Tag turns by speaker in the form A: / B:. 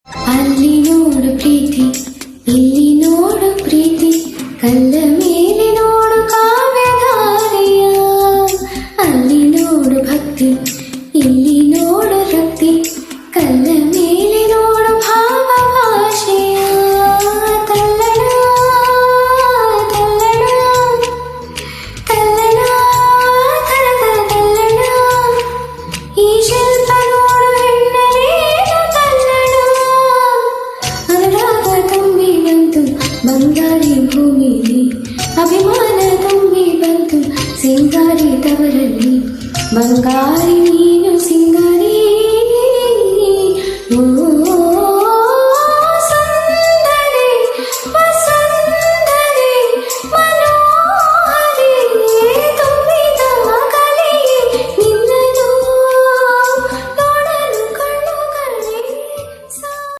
A: ಅಲ್ಲಿ ನೋಡು ಪ್ರೀತಿ, ಇಲ್ಲಿ ನೋಡು ಪ್ರೀತಿ, ಕಲ್ಲ ಮೇಲೆ ನೋಡು ಕಾವ್ಯಧಾರೆಯ. ಅಲ್ಲಿ ನೋಡು ಭಕ್ತಿ, ಇಲ್ಲಿ ನೋಡು ರಕ್ತಿ, ಕಲ್ಲ ಮೇಲೆ ನೋಡು ಭಾವ ಭಾಷೆಯ. ತಲ್ಲಣ ತಲ್ಲಣ ತಲ್ಲಣ ಥರ ಥರ ತಲ್ಲಣ, ಈ ಶಿಲ್ಪ ನೋಡು ಹೆಣ್ಣಲೇನು ತಲ್ಲಣ. ಅನುರಾಗ ತುಂಬಿ ಬಂತು ಬಂಗಾರಿ ಭೂಮಿಲಿ, ಅಭಿಮಾನ ತುಂಬಿ ಬಂತು ಸಿಂಗಾರಿ ತವರಲ್ಲಿ, ಬಂಗಾರಿ ನೀನು